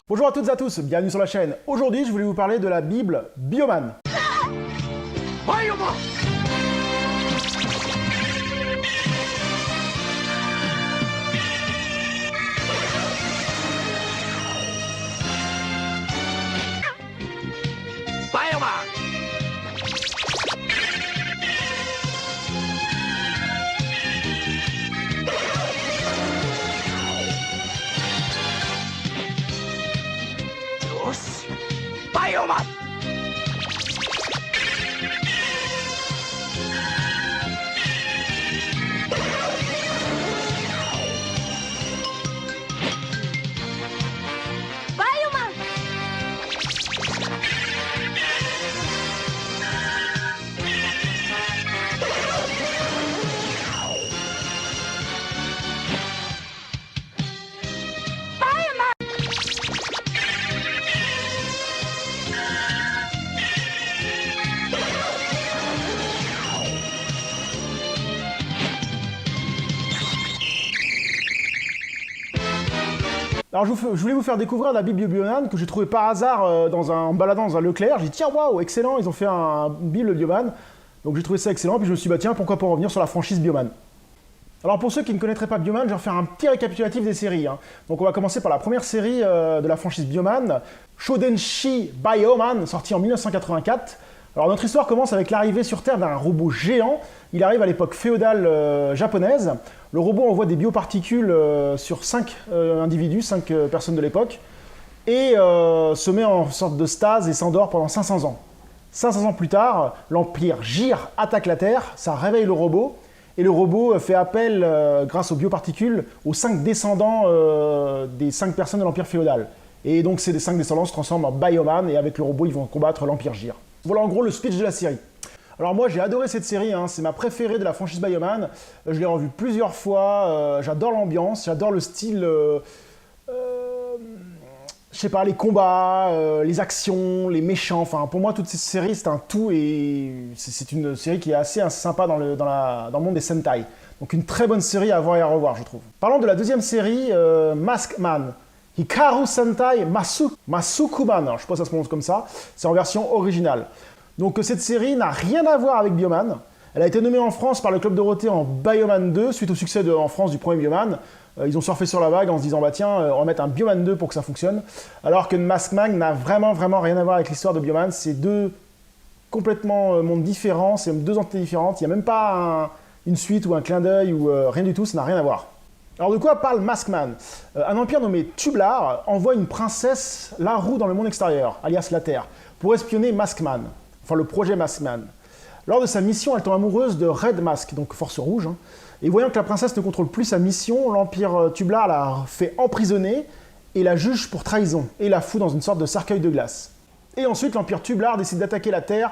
Bonjour à toutes et à tous, bienvenue sur la chaîne. Aujourd'hui, je voulais vous parler de la Bible Bioman. Alors je voulais vous faire découvrir la Bible Bioman que j'ai trouvé par hasard en me baladant dans un Leclerc. J'ai dit tiens waouh excellent, ils ont fait une Bible Bioman. Donc j'ai trouvé ça excellent, puis je me suis dit bah tiens pourquoi pas revenir sur la franchise Bioman. Alors pour ceux qui ne connaîtraient pas Bioman, je vais refaire un petit récapitulatif des séries. Donc on va commencer par la première série de la franchise Bioman, Shodenshi Bioman, sortie en 1984. Alors notre histoire commence avec l'arrivée sur Terre d'un robot géant. Il arrive à l'époque féodale japonaise. Le robot envoie des bioparticules sur 5 individus, 5 personnes de l'époque, et se met en sorte de stase et s'endort pendant 500 ans. 500 ans plus tard, l'Empire Jire attaque la Terre, ça réveille le robot, et le robot fait appel, grâce aux bioparticules, aux 5 descendants des 5 personnes de l'Empire féodal. Et donc ces 5 descendants se transforment en Bioman, et avec le robot, ils vont combattre l'Empire Jire. Voilà en gros le speech de la série. Alors moi j'ai adoré cette série, hein, c'est ma préférée de la franchise Bioman. Je l'ai revue plusieurs fois, j'adore l'ambiance, j'adore le style, je sais pas, les combats, les actions, les méchants, enfin pour moi toutes ces séries c'est un tout et c'est une série qui est assez sympa dans le monde des Sentai. Donc une très bonne série à voir et à revoir je trouve. Parlons de la deuxième série, Maskman. Hikaru Sentai Masukuman, alors je sais pas si ça se prononce comme ça, c'est en version originale. Donc cette série n'a rien à voir avec Bioman. Elle a été nommée en France par le Club Dorothée en Bioman 2, suite au succès en France du premier Bioman. Ils ont surfé sur la vague en se disant bah tiens, on va mettre un Bioman 2 pour que ça fonctionne. Alors que Maskman n'a vraiment rien à voir avec l'histoire de Bioman. C'est deux complètement mondes différents, c'est deux entités différentes. Il n'y a même pas une suite ou un clin d'œil ou rien du tout, ça n'a rien à voir. Alors de quoi parle Maskman? Un empire nommé Tublar envoie une princesse Laru dans le monde extérieur, alias la Terre, pour espionner Maskman, enfin le projet Maskman. Lors de sa mission, elle tombe amoureuse de Red Mask, donc Force Rouge, hein, et voyant que la princesse ne contrôle plus sa mission, l'empire Tublar la fait emprisonner et la juge pour trahison, et la fout dans une sorte de cercueil de glace. Et ensuite, l'empire Tublar décide d'attaquer la Terre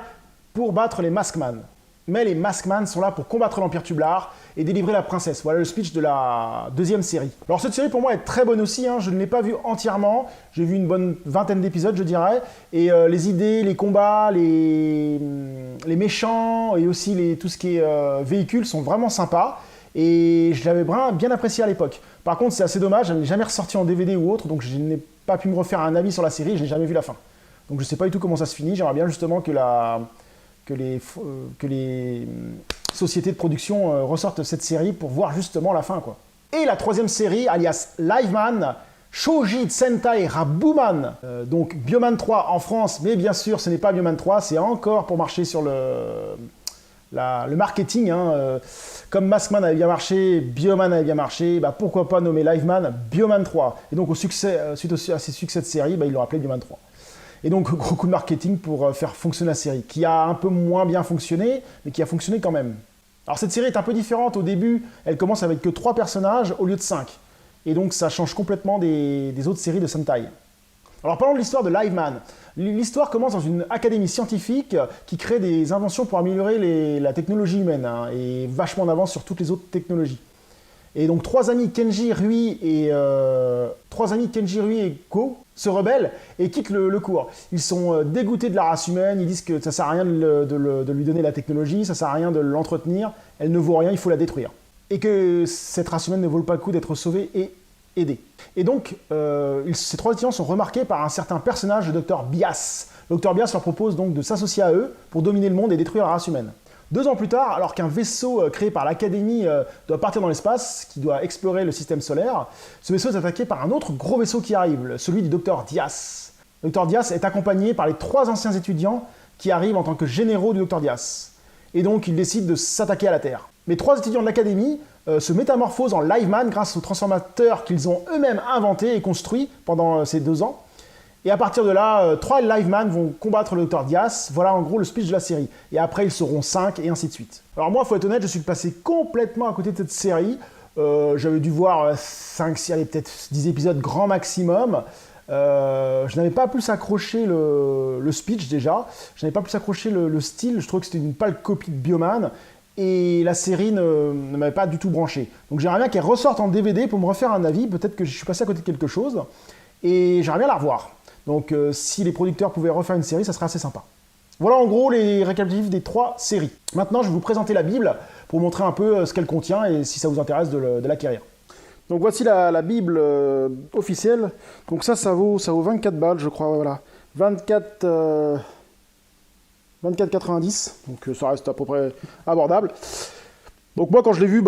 pour battre les Maskman. Mais les Maskman sont là pour combattre l'Empire Tublar et délivrer la princesse. Voilà le speech de la deuxième série. Alors cette série pour moi est très bonne aussi, hein. Je ne l'ai pas vue entièrement, j'ai vu une bonne vingtaine d'épisodes je dirais, et les idées, les combats, les méchants et aussi tout ce qui est véhicules sont vraiment sympas, et je l'avais bien apprécié à l'époque. Par contre c'est assez dommage, elle n'est jamais ressortie en DVD ou autre, donc je n'ai pas pu me refaire un avis sur la série, je n'ai jamais vu la fin. Donc je ne sais pas du tout comment ça se finit, j'aimerais bien justement que les sociétés de production ressortent cette série pour voir justement la fin, quoi. Et la troisième série, alias Liveman, Shoji Sentai Rabuman, donc Bioman 3 en France, mais bien sûr ce n'est pas Bioman 3, c'est encore pour marcher sur le marketing, hein. Comme Maskman avait bien marché, Bioman avait bien marché, bah pourquoi pas nommer Liveman Bioman 3. Et donc suite à ces succès de série, bah, ils l'ont appelé Bioman 3. Et donc, gros coup de marketing pour faire fonctionner la série, qui a un peu moins bien fonctionné, mais qui a fonctionné quand même. Alors cette série est un peu différente. Au début, elle commence avec que 3 personnages au lieu de 5. Et donc, ça change complètement des autres séries de Sentai. Alors parlons de l'histoire de Liveman. L'histoire commence dans une académie scientifique qui crée des inventions pour améliorer la technologie humaine, hein, et vachement en avance sur toutes les autres technologies. Et donc 3 amis Kenji, Rui et Ko se rebellent et quittent le cours. Ils sont dégoûtés de la race humaine, ils disent que ça sert à rien de lui donner la technologie, ça sert à rien de l'entretenir, elle ne vaut rien, il faut la détruire. Et que cette race humaine ne vaut pas le coup d'être sauvée et aider. Et donc, ces 3 étudiants sont remarqués par un certain personnage, le Dr Bias. Le Dr Bias leur propose donc de s'associer à eux pour dominer le monde et détruire la race humaine. 2 ans plus tard, alors qu'un vaisseau créé par l'Académie doit partir dans l'espace, qui doit explorer le système solaire, ce vaisseau est attaqué par un autre gros vaisseau qui arrive, celui du Dr Dias. Le Dr Dias est accompagné par les 3 anciens étudiants qui arrivent en tant que généraux du Dr Dias. Et donc, ils décident de s'attaquer à la Terre. Mais 3 étudiants de l'Académie se métamorphosent en Liveman grâce aux transformateurs qu'ils ont eux-mêmes inventés et construits pendant ces 2 ans. Et à partir de là, 3 Liveman vont combattre le Dr Dias. Voilà en gros le speech de la série. Et après, ils seront 5 et ainsi de suite. Alors moi, il faut être honnête, je suis passé complètement à côté de cette série. J'avais dû voir 5 séries, peut-être 10 épisodes grand maximum. Je n'avais pas plus accroché le speech déjà. Je n'avais pas plus accroché le style. Je trouvais que c'était une pâle copie de Bioman. Et la série ne m'avait pas du tout branché. Donc j'aimerais bien qu'elle ressorte en DVD pour me refaire un avis. Peut-être que je suis passé à côté de quelque chose. Et j'aimerais bien la revoir. Donc si les producteurs pouvaient refaire une série, ça serait assez sympa. Voilà en gros les récapitulatifs des 3 séries. Maintenant, je vais vous présenter la Bible pour vous montrer un peu ce qu'elle contient et si ça vous intéresse de l'acquérir. Donc voici la Bible officielle. Donc ça vaut 24 balles, je crois. Voilà. 24,90. Donc ça reste à peu près abordable. Donc moi quand je l'ai vu,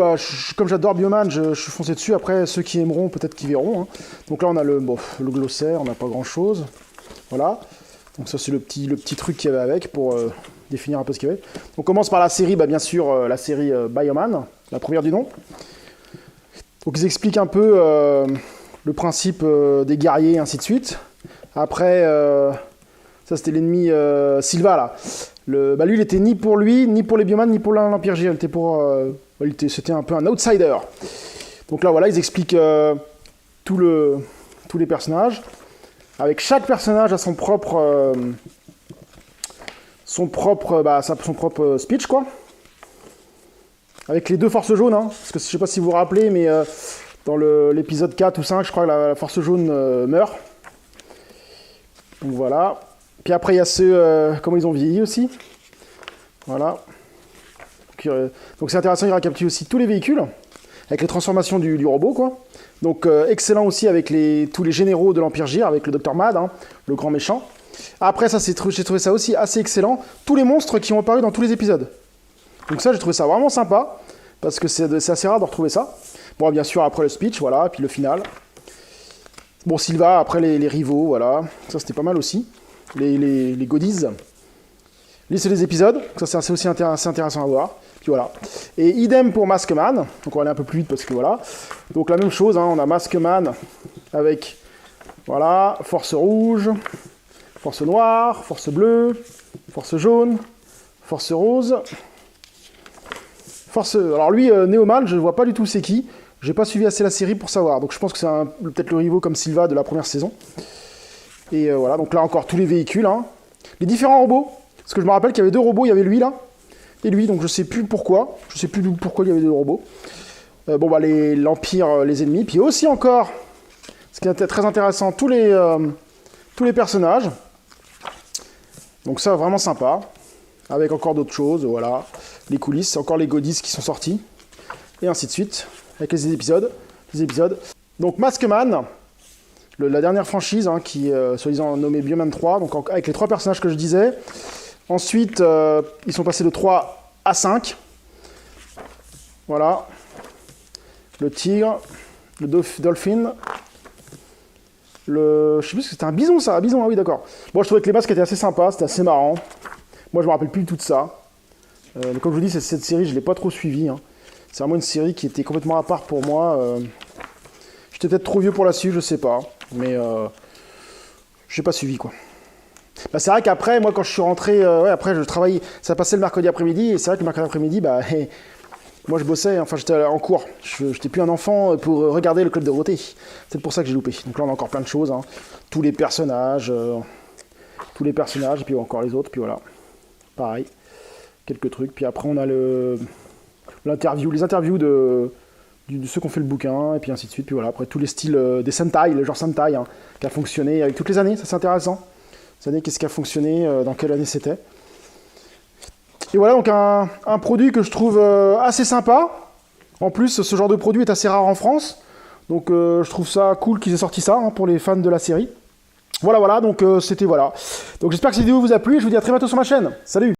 comme j'adore Bioman, je suis foncé dessus. Après ceux qui aimeront, peut-être qu'ils verront. Hein. Donc là on a le glossaire, on n'a pas grand chose. Voilà. Donc ça c'est le petit truc qu'il y avait avec pour définir un peu ce qu'il y avait. On commence par la série, bien sûr la série Bioman, la première du nom. Donc ils expliquent un peu le principe des guerriers et ainsi de suite. Après, ça c'était l'ennemi Silva là. Lui, il était ni pour lui, ni pour les Bioman, ni pour l'Empire J. C'était un peu un outsider. Donc là, voilà, ils expliquent tous les personnages. Avec chaque personnage a son propre speech, quoi. Avec les 2 forces jaunes, hein. Parce que je sais pas si vous vous rappelez, mais dans l'épisode 4 ou 5, je crois que la force jaune meurt. Donc voilà. Puis après, il y a ceux, comment ils ont vieilli aussi. Voilà. Donc c'est intéressant, il récapitule aussi tous les véhicules, avec les transformations du robot, quoi. Donc excellent aussi avec tous les généraux de l'Empire J, avec le Dr Mad, hein, le grand méchant. Après, j'ai trouvé ça aussi assez excellent, tous les monstres qui ont apparu dans tous les épisodes. Donc ça, j'ai trouvé ça vraiment sympa, parce que c'est assez rare de retrouver ça. Bon, bien sûr, après le speech, voilà, puis le final. Bon, Silva, après les rivaux, voilà. Ça, c'était pas mal aussi. Les goodies. Lui, c'est les épisodes. Ça, c'est aussi assez intéressant à voir. Puis voilà. Et idem pour Maskman. Donc, on va aller un peu plus vite parce que voilà. Donc, la même chose, hein, on a Maskman avec, voilà, force rouge, force noire, force bleue, force jaune, force rose. Alors lui, Néomal, je ne vois pas du tout c'est qui. J'ai pas suivi assez la série pour savoir. Donc je pense que c'est peut-être le rivaux comme Silva de la première saison. Et voilà, donc là encore tous les véhicules. Hein. Les différents robots. Parce que je me rappelle qu'il y avait 2 robots, il y avait lui là. Et lui, donc je sais plus pourquoi. Je sais plus pourquoi il y avait 2 robots. L'Empire, les ennemis. Puis aussi encore, ce qui est très intéressant, tous les personnages. Donc ça, vraiment sympa. Avec encore d'autres choses, voilà. Les coulisses, encore les goodies qui sont sortis. Et ainsi de suite. Avec les épisodes. Donc Maskman, la dernière franchise, hein, qui est soi-disant nommée Bioman 3, donc avec les 3 personnages que je disais. Ensuite, ils sont passés de 3 à 5. Voilà. Le tigre, le dolphin, je sais plus si c'était un bison, ça. Un bison, ah oui, d'accord. Bon, je trouvais que les masques étaient assez sympas, c'était assez marrant. Moi, je me rappelle plus du tout de ça. Mais comme je vous dis, cette série, je l'ai pas trop suivie. Hein. C'est vraiment une série qui était complètement à part pour moi. J'étais peut-être trop vieux pour la suivre, je sais pas. Mais j'ai pas suivi, quoi. C'est vrai qu'après, moi, quand je suis rentré, après, je travaillais. Ça passait le mercredi après-midi, et c'est vrai que le mercredi après-midi, moi, je bossais, enfin, j'étais en cours. J'étais plus un enfant pour regarder le Club de Dorothée. C'est pour ça que j'ai loupé. Donc là, on a encore plein de choses. Hein. Tous les personnages, et puis encore les autres, puis voilà. Pareil. Quelques trucs. Puis après, on a les interviews de ceux qui ont fait le bouquin, et puis ainsi de suite. Puis voilà, après, tous les styles des Sentai, le genre Sentai, hein, qui a fonctionné avec toutes les années. Ça, c'est intéressant. Ces années, qu'est-ce qui a fonctionné, dans quelle année c'était. Et voilà, donc un produit que je trouve assez sympa. En plus, ce genre de produit est assez rare en France. Donc je trouve ça cool qu'ils aient sorti ça hein, pour les fans de la série. Voilà, donc c'était voilà. Donc j'espère que cette vidéo vous a plu et je vous dis à très bientôt sur ma chaîne. Salut!